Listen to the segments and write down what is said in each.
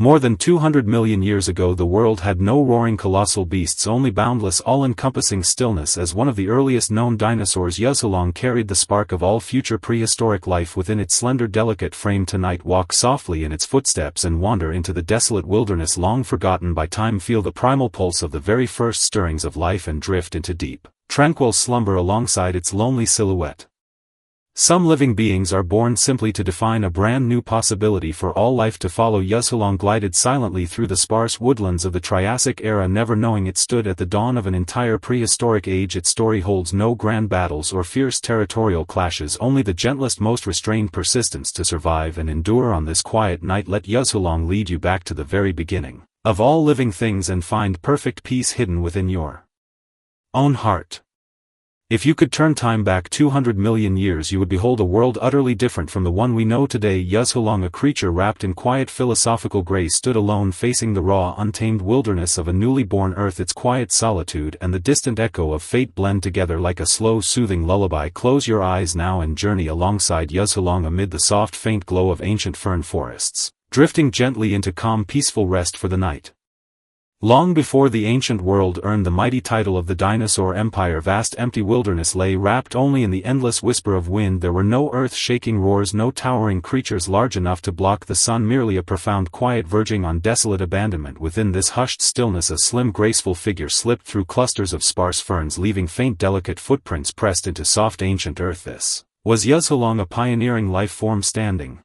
More than 200 million years ago the world had no roaring colossal beasts, only boundless all-encompassing stillness. As one of the earliest known dinosaurs, Yuzhulong carried the spark of all future prehistoric life within its slender delicate frame. Tonight walk softly in its footsteps and wander into the desolate wilderness long forgotten by time. Feel the primal pulse of the very first stirrings of life and drift into deep, tranquil slumber alongside its lonely silhouette. Some living beings are born simply to define a brand new possibility for all life to follow. Yuzhulong glided silently through the sparse woodlands of the Triassic era, never knowing it stood at the dawn of an entire prehistoric age. Its story holds no grand battles or fierce territorial clashes, only the gentlest, most restrained persistence to survive and endure. On this quiet night, let Yuzhulong lead you back to the very beginning of all living things and find perfect peace hidden within your own heart. If you could turn time back 200 million years, you would behold a world utterly different from the one we know today. Yuzhulong, a creature wrapped in quiet philosophical grace, stood alone facing the raw, untamed wilderness of a newly born Earth. Its quiet solitude and the distant echo of fate blend together like a slow, soothing lullaby. Close your eyes now and journey alongside Yuzhulong amid the soft, faint glow of ancient fern forests, drifting gently into calm, peaceful rest for the night. Long before the ancient world earned the mighty title of the dinosaur empire, vast empty wilderness lay wrapped only in the endless whisper of wind. There were no earth-shaking roars, no towering creatures large enough to block the sun, merely a profound quiet verging on desolate abandonment. Within this hushed stillness, a slim, graceful figure slipped through clusters of sparse ferns, leaving faint, delicate footprints pressed into soft ancient earth. This was Yuzhulong, a pioneering life form standing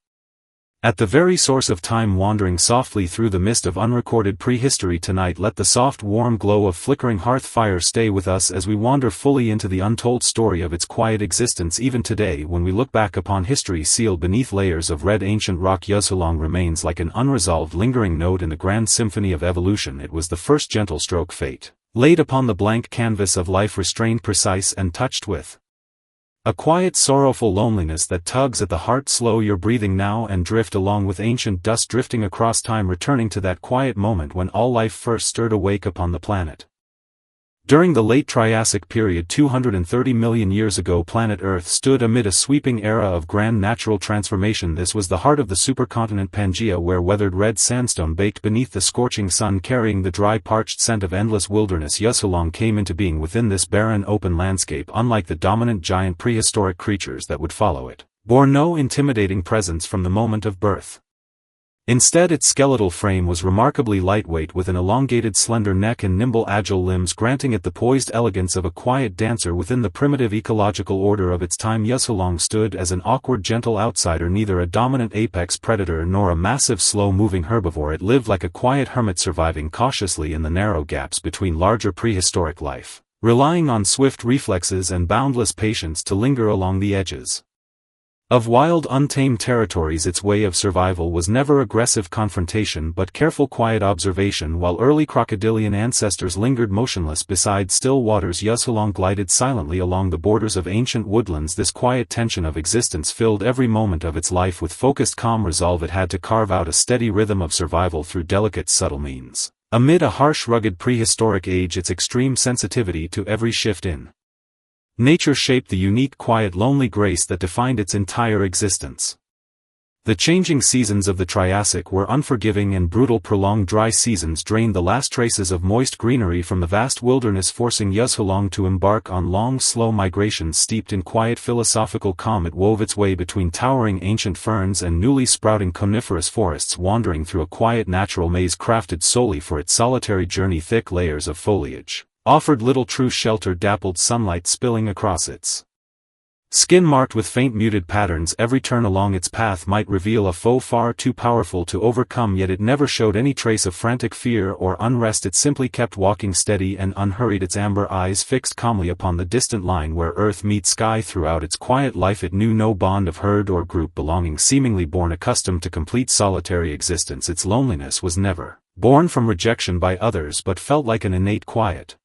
at the very source of time, wandering softly through the mist of unrecorded prehistory. Tonight let the soft, warm glow of flickering hearth fire stay with us as we wander fully into the untold story of its quiet existence. Even today, when we look back upon history sealed beneath layers of red ancient rock, Yuzhulong remains like an unresolved, lingering note in the grand symphony of evolution. It was the first gentle stroke fate laid upon the blank canvas of life, restrained, precise, and touched with a quiet, sorrowful loneliness that tugs at the heart. Slow your breathing now and drift along with ancient dust drifting across time, returning to that quiet moment when all life first stirred awake upon the planet. During the late Triassic period, 230 million years ago, planet Earth stood amid a sweeping era of grand natural transformation. This was the heart of the supercontinent Pangaea, where weathered red sandstone baked beneath the scorching sun, carrying the dry, parched scent of endless wilderness. Yuzhulong came into being within this barren, open landscape. Unlike the dominant giant prehistoric creatures that would follow it, bore no intimidating presence from the moment of birth. Instead, its skeletal frame was remarkably lightweight, with an elongated, slender neck and nimble, agile limbs, granting it the poised elegance of a quiet dancer within the primitive ecological order of its time. Yuzhulong stood as an awkward, gentle outsider, neither a dominant apex predator nor a massive, slow-moving herbivore. It lived like a quiet hermit, surviving cautiously in the narrow gaps between larger prehistoric life, relying on swift reflexes and boundless patience to linger along the edges of wild, untamed territories. Its way of survival was never aggressive confrontation but careful, quiet observation. While early crocodilian ancestors lingered motionless beside still waters, Yuzhulong glided silently along the borders of ancient woodlands. This quiet tension of existence filled every moment of its life with focused, calm resolve. It had to carve out a steady rhythm of survival through delicate, subtle means. Amid a harsh, rugged prehistoric age, its extreme sensitivity to every shift in nature shaped the unique, quiet, lonely grace that defined its entire existence. The changing seasons of the Triassic were unforgiving and brutal. Prolonged dry seasons drained the last traces of moist greenery from the vast wilderness, forcing Yuzhulong to embark on long, slow migrations steeped in quiet, philosophical calm. It wove its way between towering ancient ferns and newly sprouting coniferous forests, wandering through a quiet, natural maze crafted solely for its solitary journey. Thick layers of foliage offered little true shelter, dappled sunlight spilling across its skin marked with faint, muted patterns. Every turn along its path might reveal a foe far too powerful to overcome, yet it never showed any trace of frantic fear or unrest. It simply kept walking, steady and unhurried, its amber eyes fixed calmly upon the distant line where earth meets sky. Throughout its quiet life, it knew no bond of herd or group belonging. Seemingly born accustomed to complete solitary existence, its loneliness was never born from rejection by others but felt like an innate quiet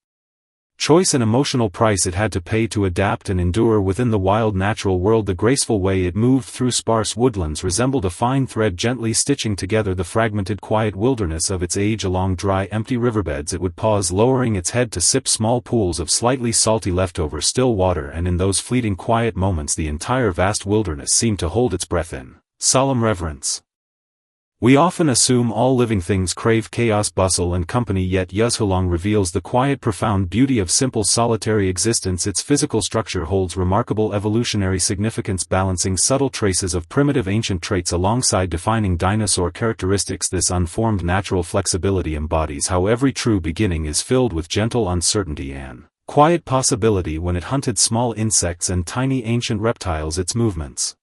choice, an emotional price it had to pay to adapt and endure within the wild natural world. The graceful way it moved through sparse woodlands resembled a fine thread, gently stitching together the fragmented, quiet wilderness of its age. Along dry, empty riverbeds it would pause, lowering its head to sip small pools of slightly salty leftover still water, and in those fleeting quiet moments the entire vast wilderness seemed to hold its breath in solemn reverence. We often assume all living things crave chaos, bustle and company, yet Yuzhulong reveals the quiet, profound beauty of simple, solitary existence. Its physical structure holds remarkable evolutionary significance, balancing subtle traces of primitive ancient traits alongside defining dinosaur characteristics. This unformed natural flexibility embodies how every true beginning is filled with gentle uncertainty and quiet possibility. When it hunted small insects and tiny ancient reptiles, its movements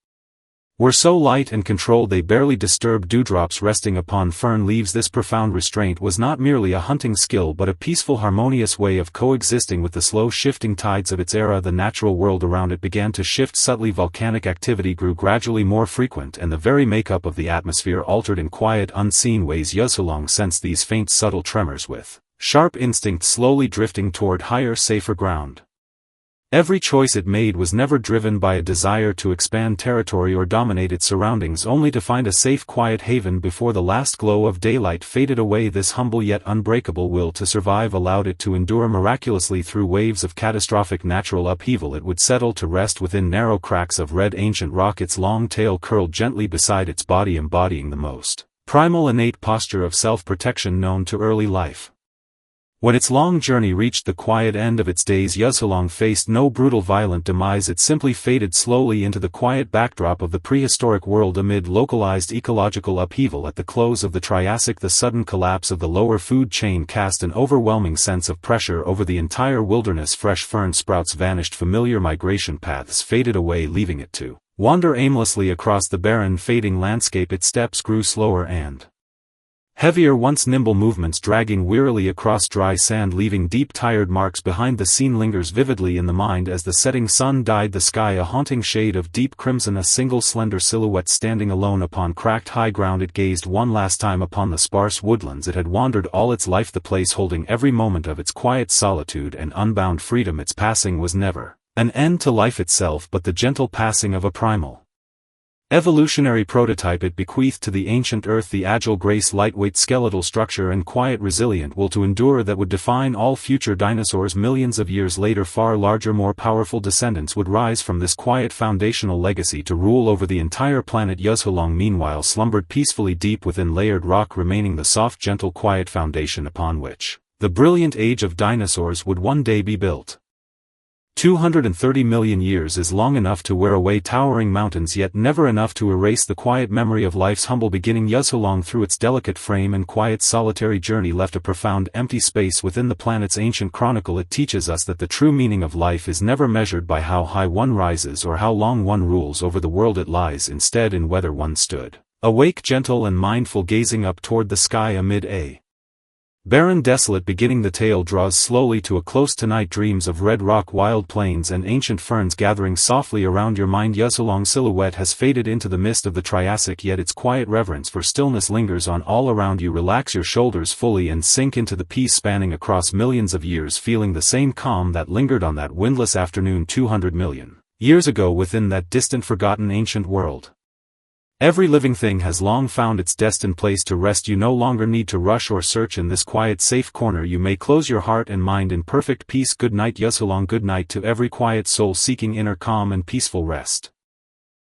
were so light and controlled they barely disturbed dewdrops resting upon fern leaves. This profound restraint was not merely a hunting skill but a peaceful, harmonious way of coexisting with the slow shifting tides of its era. The natural world around it began to shift subtly. Volcanic activity grew gradually more frequent and the very makeup of the atmosphere altered in quiet, unseen ways. Yuzhulong sensed these faint, subtle tremors with sharp instinct, slowly drifting toward higher, safer ground. Every choice it made was never driven by a desire to expand territory or dominate its surroundings, only to find a safe, quiet haven before the last glow of daylight faded away. This humble yet unbreakable will to survive allowed it to endure miraculously through waves of catastrophic natural upheaval. It would settle to rest within narrow cracks of red ancient rock, its long tail curled gently beside its body, embodying the most primal, innate posture of self-protection known to early life. When its long journey reached the quiet end of its days, Yuzhulong faced no brutal, violent demise. It simply faded slowly into the quiet backdrop of the prehistoric world amid localized ecological upheaval. At the close of the Triassic, the sudden collapse of the lower food chain cast an overwhelming sense of pressure over the entire wilderness. Fresh fern sprouts vanished, familiar migration paths faded away, leaving it to wander aimlessly across the barren, fading landscape. Its steps grew slower and heavier, once nimble movements dragging wearily across dry sand, leaving deep, tired marks behind. The scene lingers vividly in the mind as the setting sun dyed the sky a haunting shade of deep crimson. A single slender silhouette standing alone upon cracked high ground, it gazed one last time upon the sparse woodlands it had wandered all its life, the place holding every moment of its quiet solitude and unbound freedom. Its passing was never an end to life itself, but the gentle passing of a primal, evolutionary prototype. It bequeathed to the ancient earth the agile grace, lightweight skeletal structure and quiet, resilient will to endure that would define all future dinosaurs. Millions of years later, far larger, more powerful descendants would rise from this quiet foundational legacy to rule over the entire planet. Yuzhulong meanwhile slumbered peacefully deep within layered rock, remaining the soft, gentle, quiet foundation upon which the brilliant age of dinosaurs would one day be built. 230 million years is long enough to wear away towering mountains, yet never enough to erase the quiet memory of life's humble beginning. Yuzhulong, through its delicate frame and quiet, solitary journey, left a profound, empty space within the planet's ancient chronicle. It teaches us that the true meaning of life is never measured by how high one rises or how long one rules over the world. It lies instead in whether one stood awake, gentle and mindful, gazing up toward the sky amid a barren, desolate beginning. The tale draws slowly to a close. Tonight, dreams of red rock, wild plains and ancient ferns gathering softly around your mind. Yuzhulong's silhouette has faded into the mist of the Triassic, yet its quiet reverence for stillness lingers on all around you. Relax your shoulders fully and sink into the peace spanning across millions of years, feeling the same calm that lingered on that windless afternoon 200 million years ago within that distant, forgotten ancient world. Every living thing has long found its destined place to rest. You no longer need to rush or search. In this quiet, safe corner you may close your heart and mind in perfect peace. Good night, Yuzhulong. Good night to every quiet soul seeking inner calm and peaceful rest.